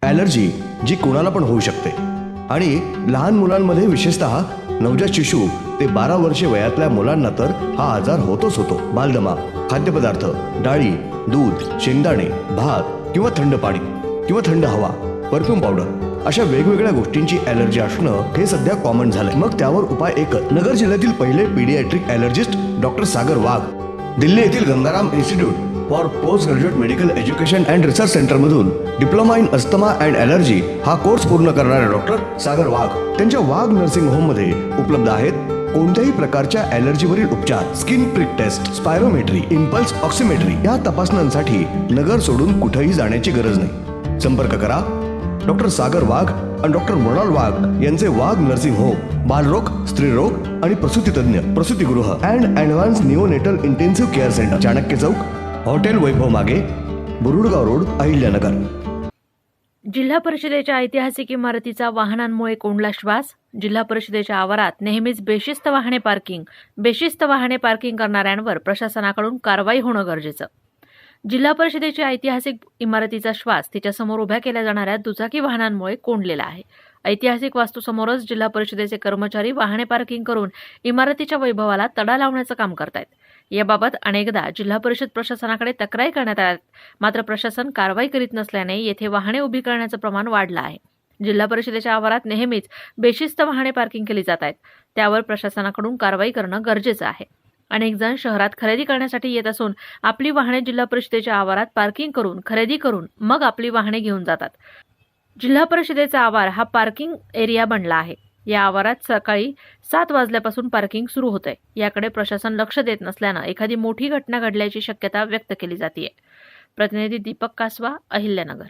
Allergy जी कोणाला पण होऊ शकते आणि लहान मुलांमध्ये विशेषतः नवजात शिशु ते 12 वर्षे वयातल्या मुलांना तर हा आजार होतोच होतो. बालदमा, खाद्यपदार्थ, डाळी, दूध, शेंगदाणे, भात किंवा थंड पाणी किंवा थंड हवा, परफ्यूम पावडर अशा वेगवेगळ्या गोष्टींची ॲलर्जी असणं हे सध्या कॉमन झालंय. मग त्यावर उपाय एकच. नगर जिल्ह्यातील पहिले paediatric allergist doctor Sagar Wagh Delhi येथील Gangaram institute for post graduate medical education and research सेंटरमधून diploma in asthma and allergy हा कोर्स पूर्ण करणारे डॉक्टर सागर वाघ त्यांच्या वाघ नर्सिंग होममध्ये उपलब्ध आहेत कोणत्याही प्रकारच्या ॲलर्जीवरील उपचार, skin prick test, spirometry, impulse oximetry या तपासण्यांसाठी नगर सोडून कुठेही जाण्याची गरज नाही. संपर्क करा डॉक्टर सागर वाघ आणि डॉक्टर मृणाल वाघ यांचे वाघ नर्सिंग होम, बालरोग, स्त्रीरोग आणि प्रसूती तज्ञ, प्रसूतीगृह and advance neonatal intensive care centre, Chanakya Chowk, hotel Vaibhav मागे, बुरुडगाव रोड, अहिल्यानगर. जिल्हा परिषदेच्या ऐतिहासिक इमारतीचा वाहनांमुळे कोंडला श्वास. जिल्हा परिषदेच्या आवारात नेहमीच बेशिस्त वाहने पार्किंग करणाऱ्यांवर प्रशासनाकडून कारवाई होणं गरजेचं. जिल्हा परिषदेच्या ऐतिहासिक इमारतीचा श्वास तिच्यासमोर उभ्या केल्या जाणाऱ्या दुचाकी वाहनांमुळे कोंडलेला आहे. ऐतिहासिक वास्तूसमोरच जिल्हा परिषदेचे कर्मचारी वाहने पार्किंग करून इमारतीच्या वैभवाला तडा लावण्याचं काम करतायत. याबाबत अनेकदा जिल्हा परिषद प्रशासनाकडे तक्रारी करण्यात आल्या, मात्र प्रशासन कारवाई करीत नसल्याने येथे वाहने उभी करण्याचं प्रमाण वाढलं आहे. जिल्हा परिषदेच्या आवारात नेहमीच बेशिस्त वाहने पार्किंग केली जात आहेत. त्यावर प्रशासनाकडून कारवाई करणं गरजेचं आहे. अनेक जण शहरात खरेदी करण्यासाठी येत असून आपली वाहने जिल्हा परिषदेच्या आवारात पार्किंग करून खरेदी करून मग आपली वाहने घेऊन जातात. जिल्हा परिषदेचा आवार हा पार्किंग एरिया बनला आहे. या आवारात सकाळी 7 वाजल्यापासून पार्किंग सुरू होतंय. याकडे प्रशासन लक्ष देत नसल्यानं एखादी मोठी घटना घडल्याची शक्यता व्यक्त केली जाते. प्रतिनिधी दीपक कासवा, अहिल्यानगर.